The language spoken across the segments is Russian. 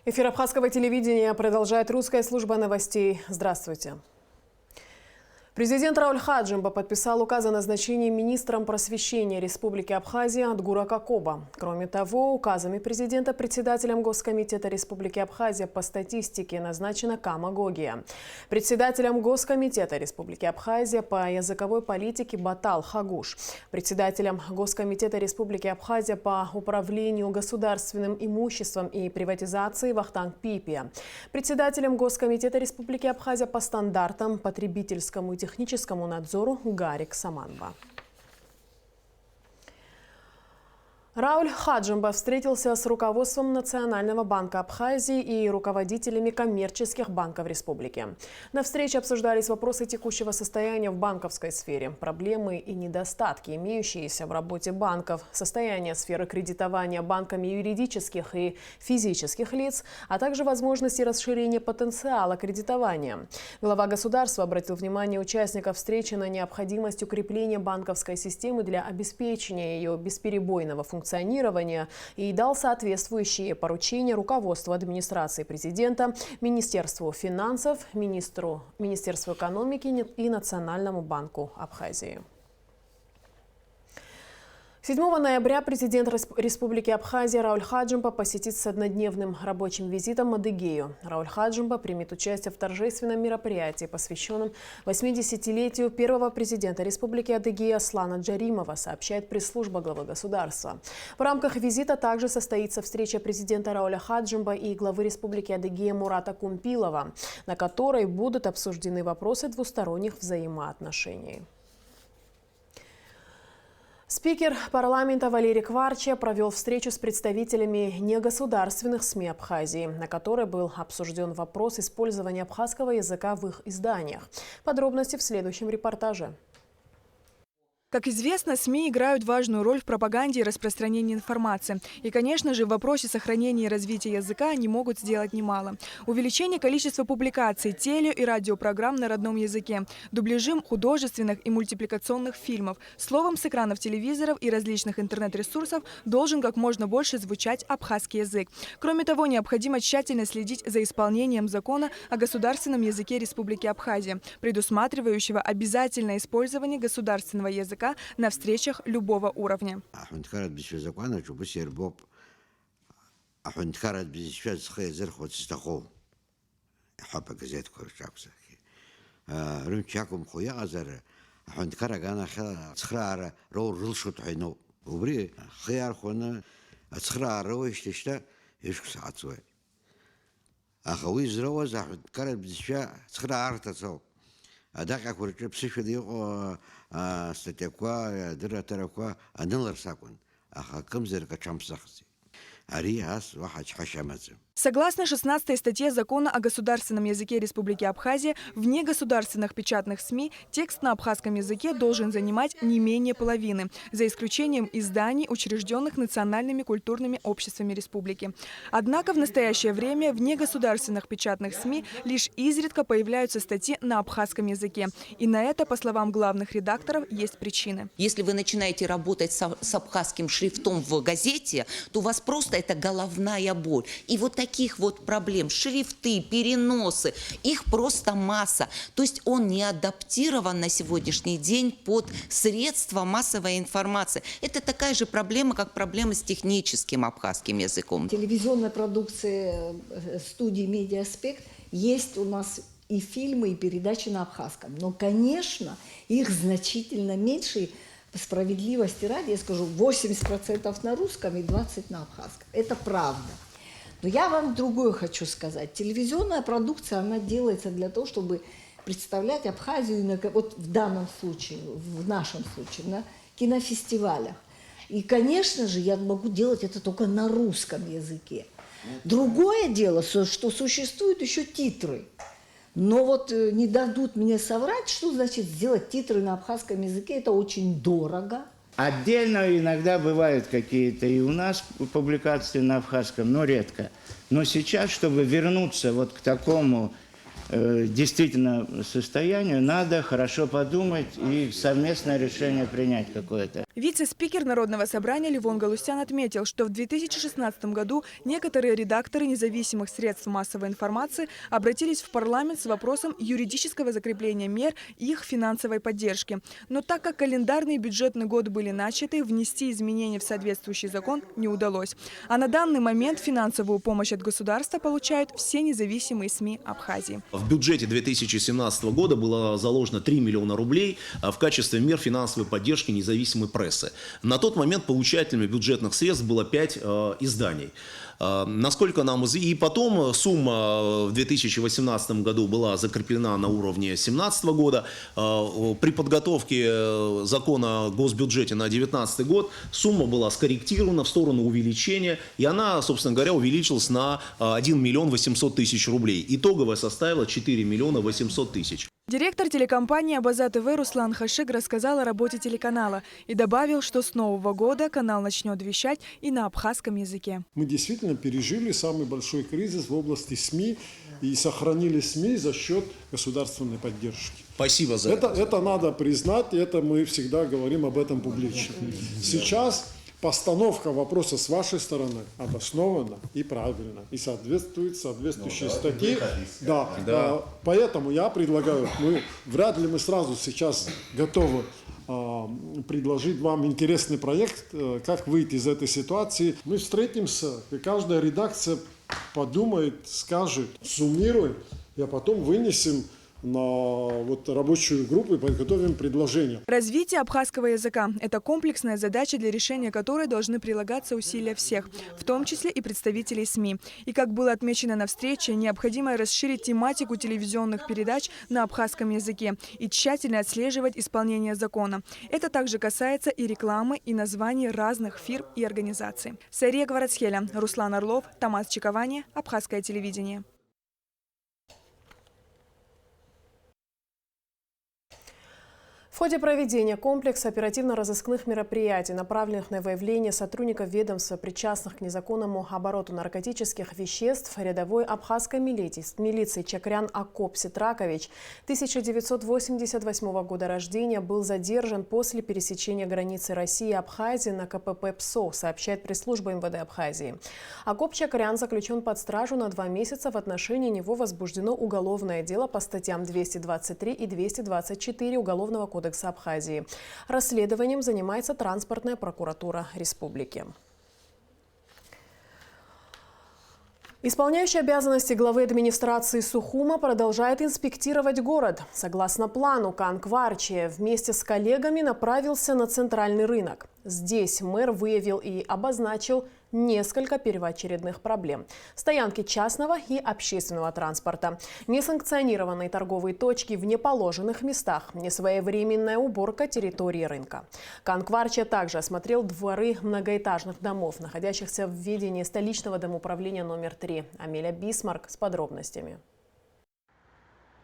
Эфир Абхазского телевидения продолжает русская служба новостей. Здравствуйте. Президент Рауль Хаджимба подписал указ о назначении министром просвещения Республики Абхазия Адгура Какоба. Кроме того, указами президента председателем Госкомитета Республики Абхазия по статистике назначена Кама Гогия. Председателем Госкомитета Республики Абхазия по языковой политике Батал Хагуш. Председателем Госкомитета Республики Абхазия по управлению государственным имуществом и приватизации Вахтанг Пипия. Председателем Госкомитета Республики Абхазия по стандартам, потребительскому и техническому надзору Гарик Саманба. Рауль Хаджимба встретился с руководством Национального банка Абхазии и руководителями коммерческих банков республики. На встрече обсуждались вопросы текущего состояния в банковской сфере, проблемы и недостатки, имеющиеся в работе банков, состояние сферы кредитования банками юридических и физических лиц, а также возможности расширения потенциала кредитования. Глава государства обратил внимание участников встречи на необходимость укрепления банковской системы для обеспечения ее бесперебойного функционирования и дал соответствующие поручения руководству администрации президента, Министерству финансов, Министерству экономики и Национальному банку Абхазии. 7 ноября президент Республики Абхазия Рауль Хаджимба посетит с однодневным рабочим визитом Адыгею. Рауль Хаджимба примет участие в торжественном мероприятии, посвященном 80-летию первого президента Республики Адыгея Аслана Джаримова, сообщает пресс-служба главы государства. В рамках визита также состоится встреча президента Рауля Хаджимба и главы Республики Адыгея Мурата Кумпилова, на которой будут обсуждены вопросы двусторонних взаимоотношений. Спикер парламента Валерий Кварча провел встречу с представителями негосударственных СМИ Абхазии, на которой был обсужден вопрос использования абхазского языка в их изданиях. Подробности в следующем репортаже. Как известно, СМИ играют важную роль в пропаганде и распространении информации. И, конечно же, в вопросе сохранения и развития языка они могут сделать немало. Увеличение количества публикаций, теле- и радиопрограмм на родном языке, дубляжи художественных и мультипликационных фильмов, словом, с экранов телевизоров и различных интернет-ресурсов должен как можно больше звучать абхазский язык. Кроме того, необходимо тщательно следить за исполнением закона о государственном языке Республики Абхазия, предусматривающего обязательное использование государственного языка на встречах любого уровня. أداك أقول بسيف ديو استتقوا درترقوا أنلر ساكن أخا كم زرقة شمسخزي أرياس واحد حشمزم. Согласно 16 статье Закона о государственном языке Республики Абхазия, в негосударственных печатных СМИ текст на абхазском языке должен занимать не менее половины, за исключением изданий, учрежденных национальными культурными обществами республики. Однако в настоящее время в негосударственных печатных СМИ лишь изредка появляются статьи на абхазском языке. И на это, по словам главных редакторов, есть причины. Если вы начинаете работать с абхазским шрифтом в газете, то у вас просто это головная боль. И вот таких вот проблем, шрифты, переносы, их просто масса. То есть он не адаптирован на сегодняшний день под средства массовой информации. Это такая же проблема, как проблема с техническим абхазским языком. Телевизионная продукция студии «Медиаспект» есть у нас и фильмы, и передачи на абхазском. Но, конечно, их значительно меньше. По справедливости ради, я скажу, 80% на русском и 20% на абхазском. Это правда. Но я вам другое хочу сказать. Телевизионная продукция, она делается для того, чтобы представлять Абхазию, вот в данном случае, в нашем случае, на кинофестивалях. И, конечно же, я могу делать это только на русском языке. Другое дело, что существуют еще титры. Но вот не дадут мне соврать, что значит сделать титры на абхазском языке. Это очень дорого. Отдельно иногда бывают какие-то и у нас публикации на абхазском, но редко. Но сейчас, чтобы вернуться вот к такому действительно состоянию, надо хорошо подумать и совместное решение принять какое-то. Вице-спикер Народного собрания Левон Галустян отметил, что в 2016 году некоторые редакторы независимых средств массовой информации обратились в парламент с вопросом юридического закрепления мер и их финансовой поддержки. Но так как календарный и бюджетный год были начаты, внести изменения в соответствующий закон не удалось. А на данный момент финансовую помощь от государства получают все независимые СМИ Абхазии. В бюджете 2017 года было заложено 3 миллиона рублей в качестве мер финансовой поддержки независимой прессы. На тот момент получателями бюджетных средств было 5 изданий. Насколько нам известно, и потом сумма в 2018 году была закреплена на уровне 2017 года. При подготовке закона о госбюджете на 2019 год сумма была скорректирована в сторону увеличения, и она, собственно говоря, увеличилась на 1 миллион 800 тысяч рублей. Итоговая составила 4 миллиона 800 тысяч. Директор телекомпании «Абаза ТВ» Руслан Хашик рассказал о работе телеканала и добавил, что с нового года канал начнет вещать и на абхазском языке. Мы действительно пережили самый большой кризис в области СМИ и сохранили СМИ за счет государственной поддержки. Спасибо за это надо признать, и это мы всегда говорим об этом публично. Сейчас постановка вопроса с вашей стороны обоснована и правильно, и соответствует соответствующей статье. Да. Поэтому я предлагаю, вряд ли мы сразу сейчас готовы предложить вам интересный проект, как выйти из этой ситуации. Мы встретимся, и каждая редакция подумает, скажет, суммирует, и потом вынесем на рабочую группу и подготовим предложение. Развитие абхазского языка – это комплексная задача, для решения которой должны прилагаться усилия всех, в том числе и представителей СМИ. И, как было отмечено на встрече, необходимо расширить тематику телевизионных передач на абхазском языке и тщательно отслеживать исполнение закона. Это также касается и рекламы, и названий разных фирм и организаций. Сария Гварацхеля, Руслан Орлов, Тамас Чиковани, Абхазское телевидение. В ходе проведения комплекса оперативно-розыскных мероприятий, направленных на выявление сотрудников ведомства, причастных к незаконному обороту наркотических веществ, рядовой абхазской милиции Чакрян Акоп Ситракович, 1988 года рождения, был задержан после пересечения границы России и Абхазии на КПП ПСО, сообщает пресс-служба МВД Абхазии. Акоп Чакрян заключен под стражу на 2 месяца. В отношении него возбуждено уголовное дело по статьям 223 и 224 Уголовного кодекса Абхазии. Расследованием занимается транспортная прокуратура республики. Исполняющий обязанности главы администрации Сухума продолжает инспектировать город. Согласно плану, Кан Кварче вместе с коллегами направился на центральный рынок. Здесь мэр выявил и обозначил несколько первоочередных проблем. Стоянки частного и общественного транспорта, несанкционированные торговые точки в неположенных местах, несвоевременная уборка территории рынка. Кан Кварче также осмотрел дворы многоэтажных домов, находящихся в ведении столичного домоуправления номер 3. Амелия Бисмарк с подробностями.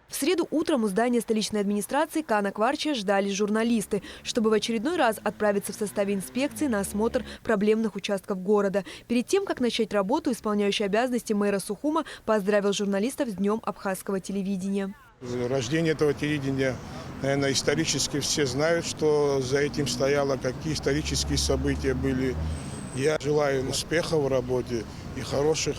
В среду утром у здания столичной администрации Кана Кварче ждали журналисты, чтобы в очередной раз отправиться в составе инспекции на осмотр проблемных участков города. Перед тем, как начать работу, исполняющий обязанности мэра Сухума поздравил журналистов с Днем абхазского телевидения. Рождение этого телевидения, наверное, исторически все знают, что за этим стояло, какие исторические события были. Я желаю успеха в работе и хороших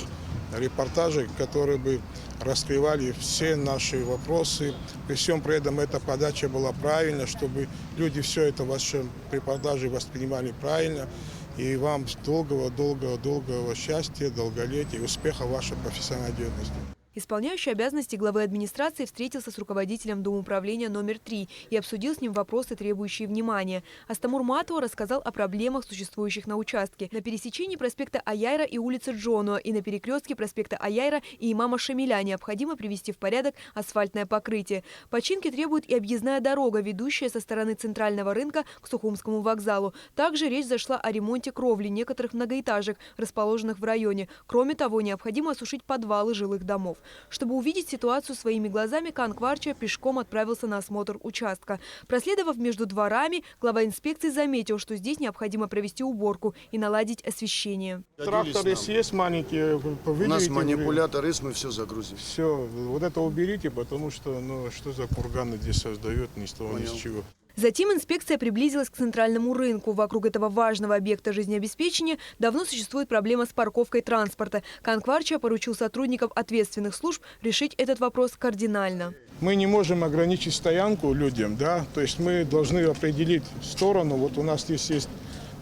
репортажей, которые бы раскрывали все наши вопросы. При всем при этом эта подача была правильна, чтобы люди все это в вашем репортаже воспринимали правильно. И вам долгого счастья, долголетия и успеха в вашей профессиональной деятельности. Исполняющий обязанности главы администрации встретился с руководителем Домоуправления номер 3 и обсудил с ним вопросы, требующие внимания. Астамур Матова рассказал о проблемах, существующих на участке. На пересечении проспекта Аяйра и улицы Джонуа и на перекрестке проспекта Аяйра и имама Шамиля необходимо привести в порядок асфальтное покрытие. Починки требует и объездная дорога, ведущая со стороны центрального рынка к Сухумскому вокзалу. Также речь зашла о ремонте кровли некоторых многоэтажек, расположенных в районе. Кроме того, необходимо осушить подвалы жилых домов. Чтобы увидеть ситуацию своими глазами, Кан Кварча пешком отправился на осмотр участка. Проследовав между дворами, глава инспекции заметил, что здесь необходимо провести уборку и наладить освещение. Трактор, если есть маленькие, У нас манипулятор есть, мы все загрузим. Все, вот это уберите, потому что, ну, что за курганы здесь создает, ни с того, ни с чего. Затем инспекция приблизилась к центральному рынку. Вокруг этого важного объекта жизнеобеспечения давно существует проблема с парковкой транспорта. Кан Кварча поручил сотрудникам ответственных служб решить этот вопрос кардинально. Мы не можем ограничить стоянку людям, да, то есть мы должны определить сторону. Вот у нас здесь есть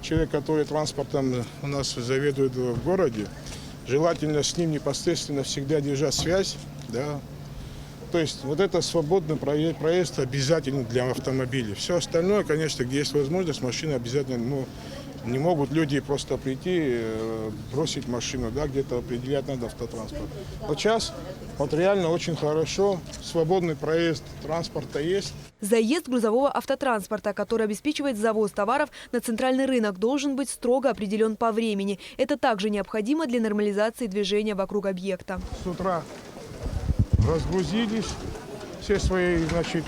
человек, который транспортом у нас заведует в городе. Желательно с ним непосредственно всегда держать связь, да. То есть вот это свободный проезд обязательно для автомобилей. Все остальное, конечно, где есть возможность, машины обязательно, ну, не могут люди просто прийти, бросить машину, да, где-то определять надо автотранспорт. Вот сейчас вот реально очень хорошо, свободный проезд транспорта есть. Заезд грузового автотранспорта, который обеспечивает завоз товаров на центральный рынок, должен быть строго определен по времени. Это также необходимо для нормализации движения вокруг объекта. С утра разгрузились, все свои, значит,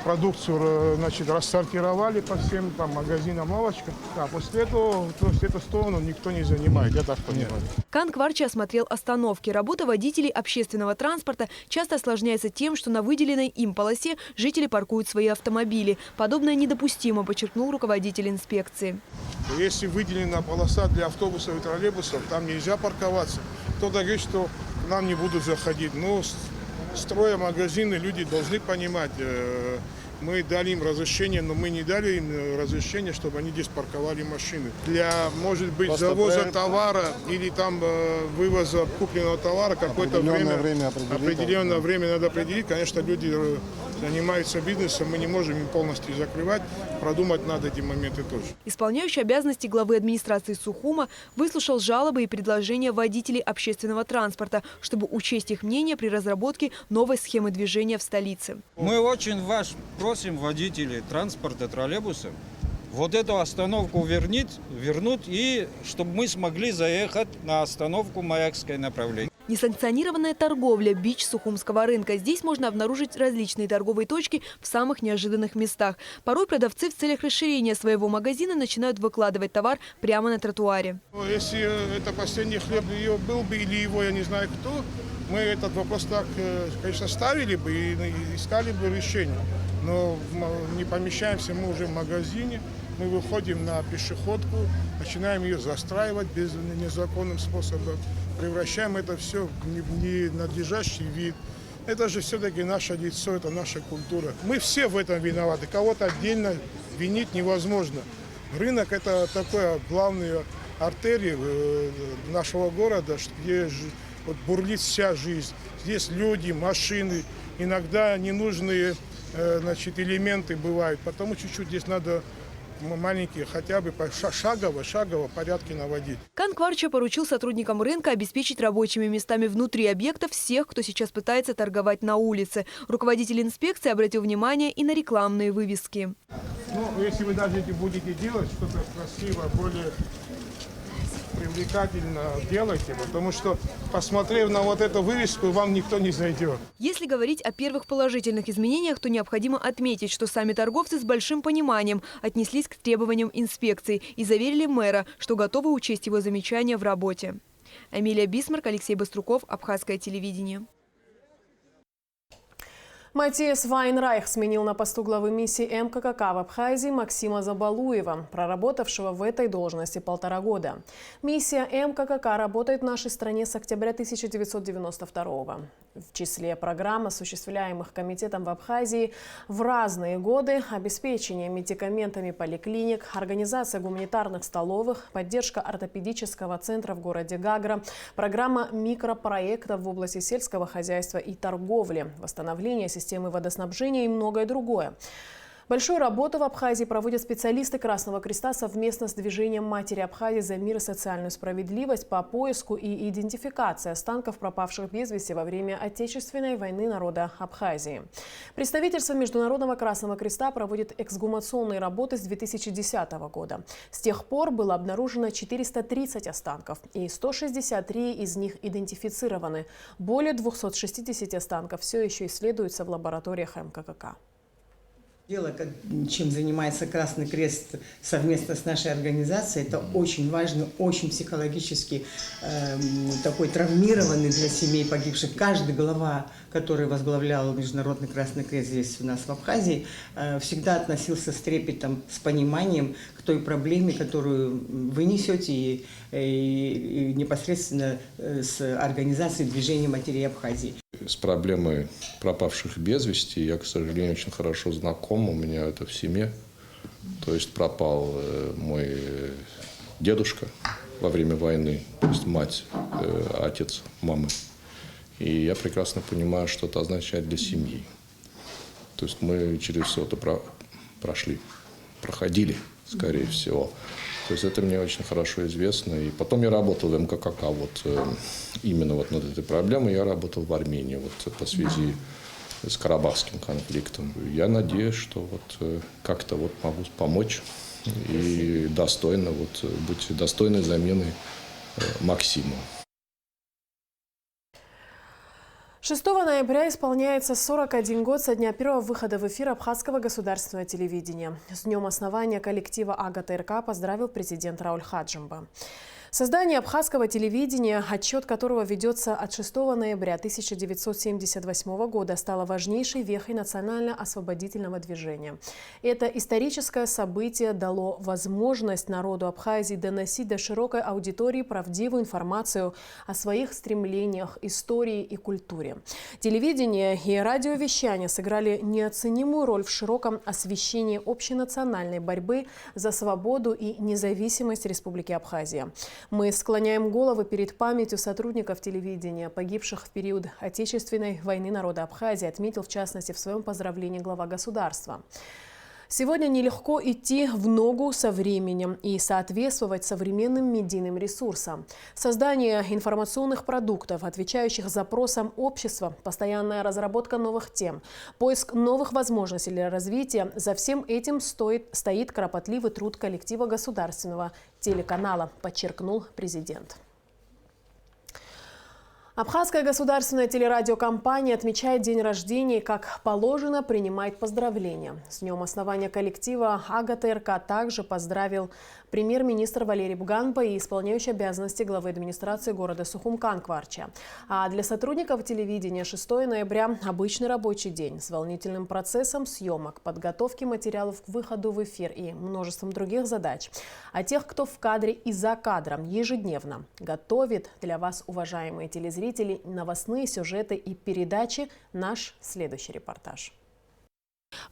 продукцию, значит, рассортировали по всем там магазинам, лавочкам. А после этого, то есть эту сторону никто не занимает, я так понимаю. Кан Кварча осмотрел остановки. Работа водителей общественного транспорта часто осложняется тем, что на выделенной им полосе жители паркуют свои автомобили. Подобное недопустимо, подчеркнул руководитель инспекции. Если выделена полоса для автобусов и троллейбусов, там нельзя парковаться. Кто-то говорит, что к нам не будут заходить. Но строя магазины, люди должны понимать, мы дали им разрешение, но мы не дали им разрешение, чтобы они здесь парковали машины. Для, может быть, завоза товара или там вывоза купленного товара какое-то определенное время надо определить. Конечно, люди занимаются бизнесом, мы не можем им полностью закрывать. Продумать надо эти моменты тоже. Исполняющий обязанности главы администрации Сухума выслушал жалобы и предложения водителей общественного транспорта, чтобы учесть их мнение при разработке новой схемы движения в столице. Мы очень вас просим, водителей транспорта, троллейбусов, вот эту остановку вернуть, и чтобы мы смогли заехать на остановку Маякское направление. Несанкционированная торговля – бич Сухумского рынка. Здесь можно обнаружить различные торговые точки в самых неожиданных местах. Порой продавцы в целях расширения своего магазина начинают выкладывать товар прямо на тротуаре. Если это последний хлеб ее был бы или его, я не знаю кто, мы этот вопрос так, конечно, ставили бы и искали бы решение. Но не помещаемся мы уже в магазине, мы выходим на пешеходку, начинаем ее застраивать без незаконным способом, превращаем это все в ненадлежащий вид. Это же все-таки наше лицо, это наша культура. Мы все в этом виноваты, кого-то отдельно винить невозможно. Рынок – это такая главная артерия нашего города, где вот бурлит вся жизнь. Здесь люди, машины, иногда ненужные, значит, элементы бывают, потому чуть-чуть здесь надо маленькие, хотя бы шагово порядки наводить. Кан Кварча поручил сотрудникам рынка обеспечить рабочими местами внутри объекта всех, кто сейчас пытается торговать на улице. Руководитель инспекции обратил внимание и на рекламные вывески. Ну, если вы даже будете делать что-то красивое, более привлекательно делайте, потому что, посмотрев на вот эту вывеску, вам никто не зайдет. Если говорить о первых положительных изменениях, то необходимо отметить, что сами торговцы с большим пониманием отнеслись к требованиям инспекции и заверили мэра, что готовы учесть его замечания в работе. Амилия Бисмарк, Алексей Баструков, Абхазское телевидение. Матиас Вайнрайх сменил на посту главы миссии МККК в Абхазии Максима Забалуева, проработавшего в этой должности 1,5 года. Миссия МККК работает в нашей стране с октября 1992 года. В числе программ, осуществляемых комитетом в Абхазии в разные годы, обеспечение медикаментами поликлиник, организация гуманитарных столовых, поддержка ортопедического центра в городе Гагра, программа микропроектов в области сельского хозяйства и торговли, восстановление системы водоснабжения и многое другое. Большую работу в Абхазии проводят специалисты Красного Креста совместно с движением «Матери Абхазии за мир и социальную справедливость» по поиску и идентификации останков пропавших без вести во время Отечественной войны народа Абхазии. Представительство Международного Красного Креста проводит эксгумационные работы с 2010 года. С тех пор было обнаружено 430 останков, и 163 из них идентифицированы. Более 260 останков все еще исследуются в лабораториях МККК. Дело, чем занимается Красный Крест совместно с нашей организацией, это очень важный, очень психологически такой травмированный для семей погибших. Каждый глава, который возглавлял Международный Красный Крест здесь у нас в Абхазии, всегда относился с трепетом, с пониманием к той проблеме, которую вы несете, и непосредственно с организацией движения матерей Абхазии. С проблемой пропавших без вести я, к сожалению, очень хорошо знаком. У меня это в семье. То есть пропал мой дедушка во время войны, то есть мать, отец мамы. И я прекрасно понимаю, что это означает для семьи. То есть мы через все это проходили, скорее всего. То есть это мне очень хорошо известно. И потом я работал в МККК, именно над этой проблемой. Я работал в Армении по связи с Карабахским конфликтом. Я надеюсь, что как-то могу помочь и достойно быть достойной заменой Максиму. 6 ноября исполняется 41 год со дня первого выхода в эфир Абхазского государственного телевидения. С днем основания коллектива АГТРК поздравил президент Рауль Хаджимба. Создание абхазского телевидения, отчет которого ведется от 6 ноября 1978 года, стало важнейшей вехой национально-освободительного движения. Это историческое событие дало возможность народу Абхазии доносить до широкой аудитории правдивую информацию о своих стремлениях, истории и культуре. Телевидение и радиовещание сыграли неоценимую роль в широком освещении общенациональной борьбы за свободу и независимость Республики Абхазия. Мы склоняем головы перед памятью сотрудников телевидения, погибших в период Отечественной войны народа Абхазии, отметил в частности в своем поздравлении глава государства. Сегодня нелегко идти в ногу со временем и соответствовать современным медийным ресурсам. Создание информационных продуктов, отвечающих запросам общества, постоянная разработка новых тем, поиск новых возможностей для развития – за всем этим стоит кропотливый труд коллектива государственного телеканала, подчеркнул президент. Абхазская государственная телерадиокомпания отмечает день рождения и, как положено, принимает поздравления. С днем основания коллектива АГТРК также поздравил премьер-министр Валерий Буганба и исполняющий обязанности главы администрации города Сухумкан Кварча. А для сотрудников телевидения 6 ноября – обычный рабочий день с волнительным процессом съемок, подготовки материалов к выходу в эфир и множеством других задач. А тех, кто в кадре и за кадром ежедневно готовит для вас, уважаемые телезрители, новостные сюжеты и передачи, наш следующий репортаж.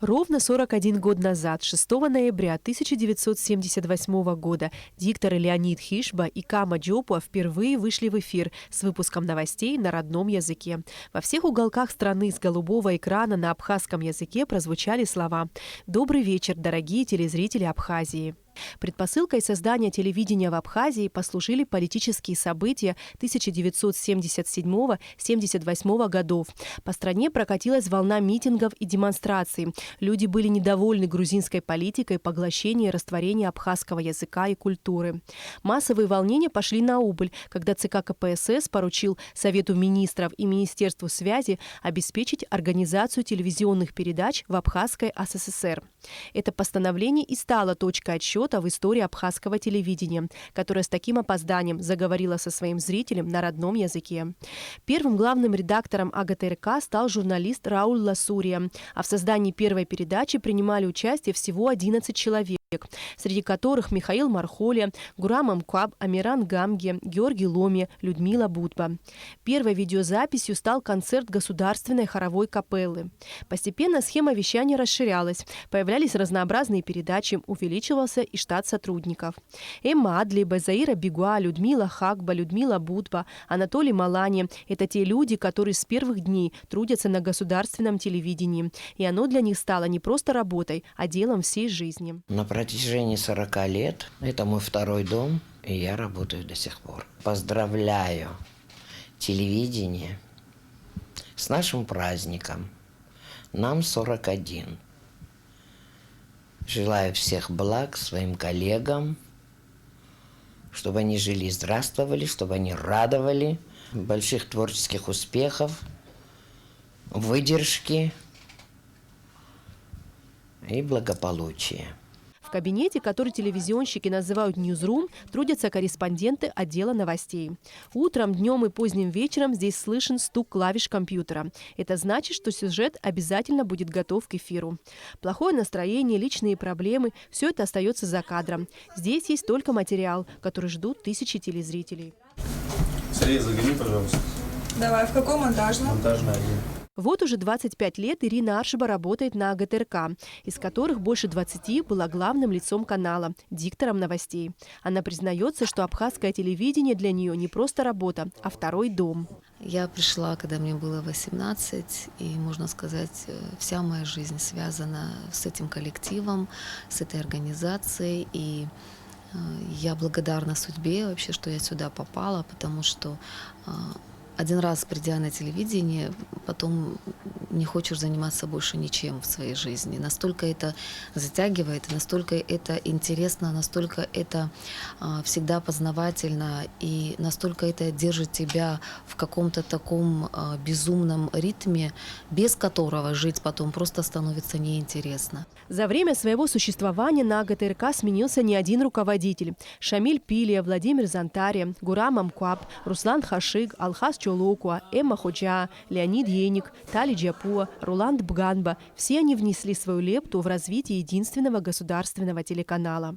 Ровно 41 год назад, 6 ноября 1978 года, дикторы Леонид Хишба и Кама Джопуа впервые вышли в эфир с выпуском новостей на родном языке. Во всех уголках страны с голубого экрана на абхазском языке прозвучали слова «Добрый вечер, дорогие телезрители Абхазии». Предпосылкой создания телевидения в Абхазии послужили политические события 1977-78 годов. По стране прокатилась волна митингов и демонстраций. Люди были недовольны грузинской политикой поглощения и растворения абхазского языка и культуры. Массовые волнения пошли на убыль, когда ЦК КПСС поручил Совету министров и Министерству связи обеспечить организацию телевизионных передач в Абхазской ССР. Это постановление и стало точкой отсчета в истории абхазского телевидения, которое с таким опозданием заговорило со своим зрителем на родном языке. Первым главным редактором АГТРК стал журналист Рауль Ласурия, а в создании первой передачи принимали участие всего 11 человек. среди которых Михаил Мархоля, Гурам Амкаб, Амиран Гамге, Георгий Ломи, Людмила Будба. Первой видеозаписью стал концерт Государственной хоровой капеллы. Постепенно схема вещания расширялась, появлялись разнообразные передачи, увеличивался и штат сотрудников. Эмма Адлиба, Заира Бигуа, Людмила Хакба, Людмила Будба, Анатолий Малани – это те люди, которые с первых дней трудятся на государственном телевидении. И оно для них стало не просто работой, а делом всей жизни. На протяжении 40 лет это мой второй дом, и я работаю до сих пор. Поздравляю телевидение с нашим праздником. Нам 41. Желаю всех благ своим коллегам, чтобы они жили и здравствовали, чтобы они радовали, больших творческих успехов, выдержки и благополучия. В кабинете, который телевизионщики называют «Ньюзрум», трудятся корреспонденты отдела новостей. Утром, днем и поздним вечером здесь слышен стук клавиш компьютера. Это значит, что сюжет обязательно будет готов к эфиру. Плохое настроение, личные проблемы – все это остается за кадром. Здесь есть только материал, который ждут тысячи телезрителей. Сергей, загони, пожалуйста. Давай, в какой монтажный? Монтажный 1. Вот уже 25 лет Ирина Аршиба работает на ГТРК, из которых больше 20 была главным лицом канала, диктором новостей. Она признается, что абхазское телевидение для нее не просто работа, а второй дом. Я пришла, когда мне было 18, и, можно сказать, вся моя жизнь связана с этим коллективом, с этой организацией. И я благодарна судьбе вообще, что я сюда попала, потому что один раз, придя на телевидение, потом не хочешь заниматься больше ничем в своей жизни. Настолько это затягивает, настолько это интересно, настолько это всегда познавательно, и настолько это держит тебя в каком-то таком безумном ритме, без которого жить потом просто становится неинтересно. За время своего существования на ГТРК сменился не один руководитель. Шамиль Пилия, Владимир Зантария, Гурам Амкаб, Руслан Хашиг, Алхаз Чолокуа, Эмма Ходжа, Леонид Еник, Тали Джапуа, Руланд Бганба – все они внесли свою лепту в развитие единственного государственного телеканала.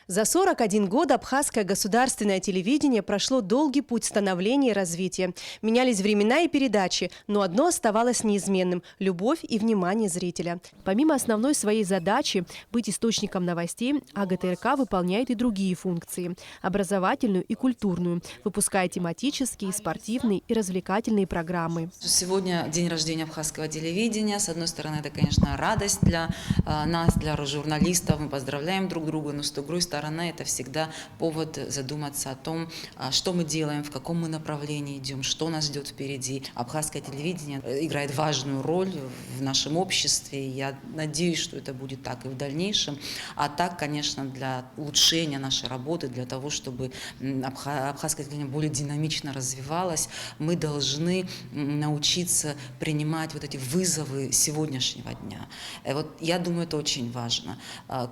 За 41 год абхазское государственное телевидение прошло долгий путь становления и развития. Менялись времена и передачи, но одно оставалось неизменным – любовь и внимание зрителя. Помимо основной своей задачи – быть источником новостей, АГТРК выполняет и другие функции – образовательную и культурную, выпуская тематические, спортивные и развлекательные программы. Сегодня день рождения абхазского телевидения. С одной стороны, это, конечно, радость для нас, для журналистов. Мы поздравляем друг друга, но с другой стороны, это всегда повод задуматься о том, что мы делаем, в каком мы направлении идем, что нас ждет впереди. Абхазское телевидение играет важную роль в нашем обществе. Я надеюсь, что это будет так и в дальнейшем. А так, конечно, для улучшения нашей работы, для того, чтобы абхазское телевидение более динамично развивалось, мы должны научиться принимать вот эти вызовы сегодняшнего дня. Вот я думаю, это очень важно.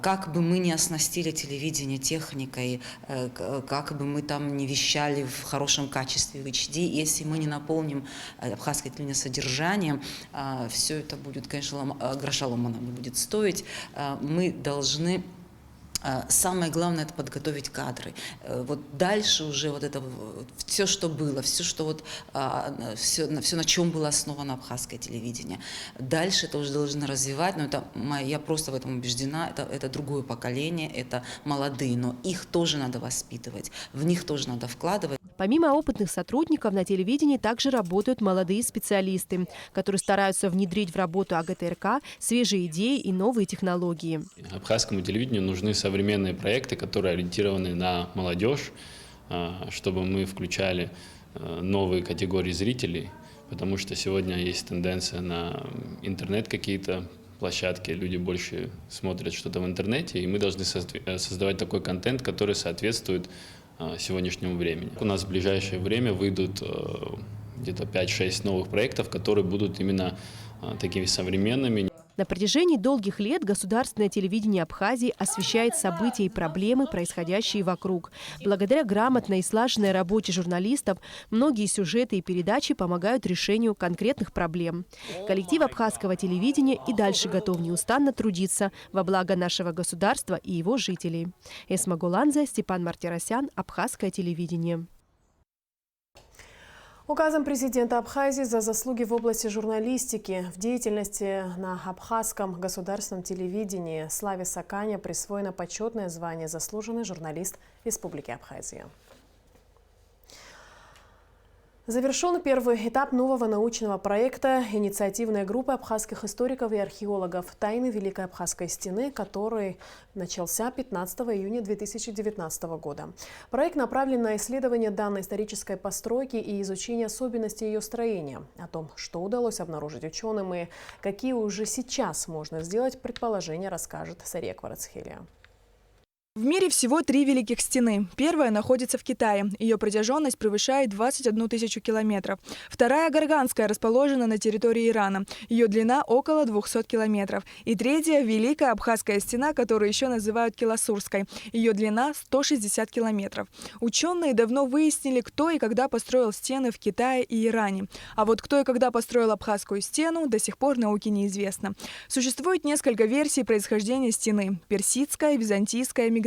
Как бы мы ни оснастили телевидение техникой, как бы мы там не вещали в хорошем качестве в HD, если мы не наполним абхазское телевидение содержанием, все это будет, конечно, гроша ломаного не будет стоить. Мы должны... Самое главное – это подготовить кадры. Вот дальше уже вот это все, что было, все, что вот, все, на чем было основано абхазское телевидение. Дальше это уже должны развивать, но это, я просто в этом убеждена, это другое поколение, это молодые, но их тоже надо воспитывать, в них тоже надо вкладывать. Помимо опытных сотрудников на телевидении также работают молодые специалисты, которые стараются внедрить в работу АГТРК свежие идеи и новые технологии. Абхазскому телевидению нужны современные проекты, которые ориентированы на молодежь, чтобы мы включали новые категории зрителей, потому что сегодня есть тенденция на интернет какие-то площадки, люди больше смотрят что-то в интернете, и мы должны создавать такой контент, который соответствует сегодняшнему времени. У нас в ближайшее время выйдут где-то 5-6 новых проектов, которые будут именно такими современными. На протяжении долгих лет государственное телевидение Абхазии освещает события и проблемы, происходящие вокруг. Благодаря грамотной и слаженной работе журналистов многие сюжеты и передачи помогают решению конкретных проблем. Коллектив абхазского телевидения и дальше готов неустанно трудиться во благо нашего государства и его жителей. Эсма Гуланзе, Степан Мартиросян, Абхазское телевидение. Указом президента Абхазии за заслуги в области журналистики в деятельности на абхазском государственном телевидении Славе Сакане присвоено почетное звание «Заслуженный журналист Республики Абхазия». Завершен первый этап нового научного проекта инициативной группы абхазских историков и археологов «Тайны Великой Абхазской стены», который начался 15 июня 2019 года. Проект направлен на исследование данной исторической постройки и изучение особенностей ее строения. О том, что удалось обнаружить ученым и какие уже сейчас можно сделать предположения, расскажет Сария Кварацхелия. В мире всего 3 великих стены. Первая находится в Китае. Ее протяженность превышает 21 тысячу километров. Вторая, Горганская, расположена на территории Ирана. Ее длина около 200 километров. И третья, Великая Абхазская стена, которую еще называют Киласурской. Ее длина 160 километров. Ученые давно выяснили, кто и когда построил стены в Китае и Иране. А вот кто и когда построил Абхазскую стену, до сих пор науке неизвестно. Существует несколько версий происхождения стены. Персидская, византийская, мигрельская.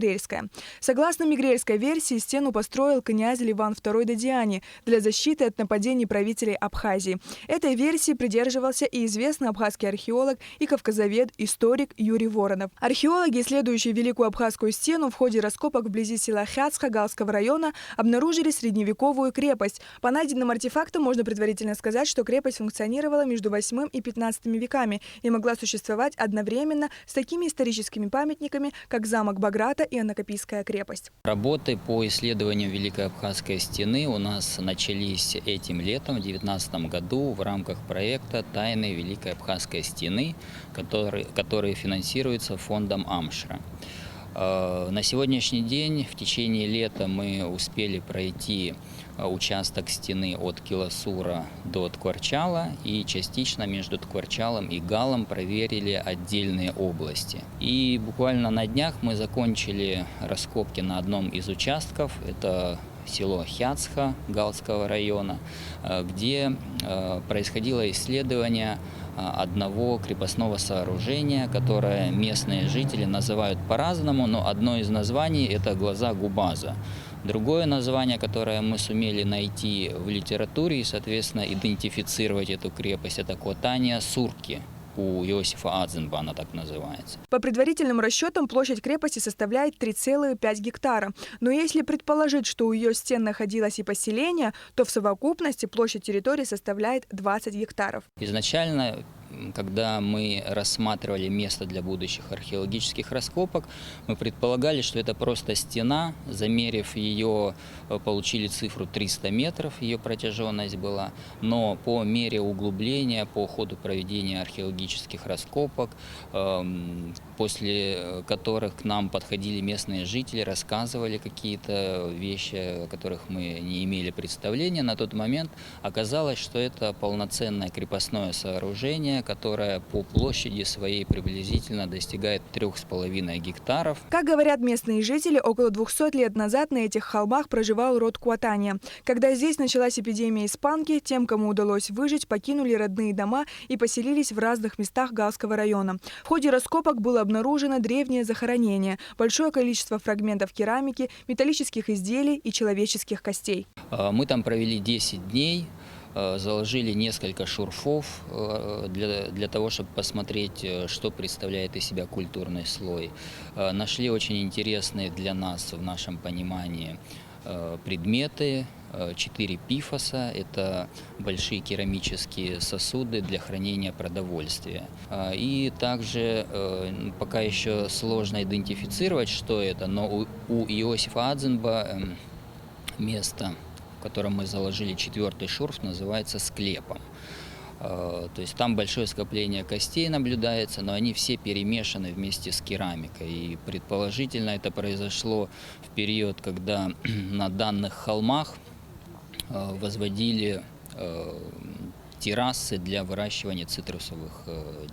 Согласно мигрельской версии, стену построил князь Ливан II Дадиани для защиты от нападений правителей Абхазии. Этой версии придерживался и известный абхазский археолог и кавказовед, историк Юрий Воронов. Археологи, исследующие Великую Абхазскую стену, в ходе раскопок вблизи села Хяцха Галского района обнаружили средневековую крепость. По найденным артефактам можно предварительно сказать, что крепость функционировала между 8 и 15 веками и могла существовать одновременно с такими историческими памятниками, как замок Баграта и Анакапийская крепость. Работы по исследованию Великой Абхазской стены у нас начались этим летом, в 2019 году, в рамках проекта «Тайны Великой Абхазской стены», который финансируется фондом Амшра. На сегодняшний день, в течение лета, мы успели пройти участок стены от Киласура до Ткварчала и частично между Ткварчалом и Галом проверили отдельные области. И буквально на днях мы закончили раскопки на одном из участков, это село Хяцха Галского района, где происходило исследование одного крепостного сооружения, которое местные жители называют по-разному, но одно из названий – это глаза Губаза. Другое название, которое мы сумели найти в литературе и, соответственно, идентифицировать эту крепость – это Котания Сурки. У Иосифа Адзенба она так называется. По предварительным расчетам, площадь крепости составляет 3,5 гектара. Но если предположить, что у ее стен находилось и поселение, то в совокупности площадь территории составляет 20 гектаров. Изначально, когда мы рассматривали место для будущих археологических раскопок, мы предполагали, что это просто стена. Замерив ее, получили цифру 300 метров, ее протяженность была. Но по мере углубления, по ходу проведения археологических раскопок, после которых к нам подходили местные жители, рассказывали какие-то вещи, о которых мы не имели представления, на тот момент оказалось, что это полноценное крепостное сооружение, которая по площади своей приблизительно достигает 3,5 гектаров. Как говорят местные жители, около 200 лет назад на этих холмах проживал род Куатания. Когда здесь началась эпидемия испанки, тем, кому удалось выжить, покинули родные дома и поселились в разных местах Галского района. В ходе раскопок было обнаружено древнее захоронение, большое количество фрагментов керамики, металлических изделий и человеческих костей. Мы там провели 10 дней. Заложили несколько шурфов для того, чтобы посмотреть, что представляет из себя культурный слой. Нашли очень интересные для нас, в нашем понимании, предметы. 4 пифоса – это большие керамические сосуды для хранения продовольствия. И также пока еще сложно идентифицировать, что это, но у Иосифа Адзенба место, в котором мы заложили 4-й шурф, называется склепом. То есть там большое скопление костей наблюдается, но они все перемешаны вместе с керамикой. И предположительно это произошло в период, когда на данных холмах возводили террасы для выращивания цитрусовых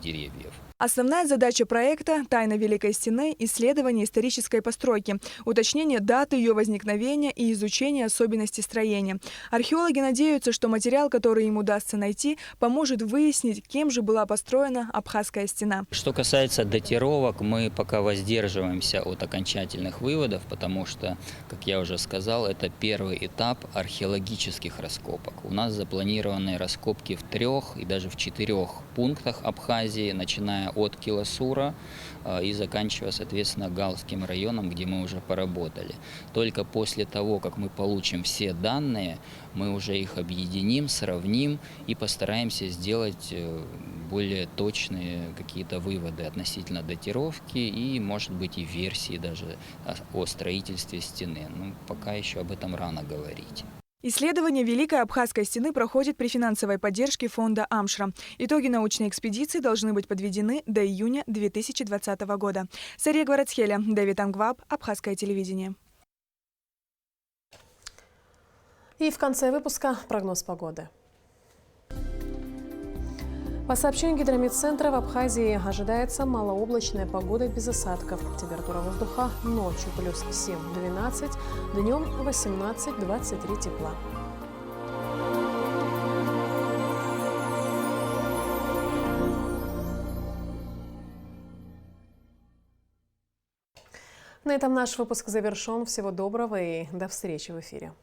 деревьев. Основная задача проекта – тайна Великой Стены, исследование исторической постройки, уточнение даты ее возникновения и изучение особенностей строения. Археологи надеются, что материал, который им удастся найти, поможет выяснить, кем же была построена Абхазская стена. Что касается датировок, мы пока воздерживаемся от окончательных выводов, потому что, как я уже сказал, это первый этап археологических раскопок. У нас запланированы раскопки в 3 и даже в 4 пунктах Абхазии, начиная от Киласура и заканчивая, соответственно, Галским районом, где мы уже поработали. Только после того, как мы получим все данные, мы уже их объединим, сравним и постараемся сделать более точные какие-то выводы относительно датировки и, может быть, и версии даже о строительстве стены. Но пока еще об этом рано говорить. Исследование Великой Абхазской стены проходит при финансовой поддержке фонда «Амшра». Итоги научной экспедиции должны быть подведены до июня 2020 года. Сария Гварацхеля, Дэвид Ангваб, Абхазское телевидение. И в конце выпуска прогноз погоды. По сообщению Гидрометцентра, в Абхазии ожидается малооблачная погода без осадков. Температура воздуха ночью плюс 7-12, днем 18-23 тепла. На этом наш выпуск завершен. Всего доброго и до встречи в эфире.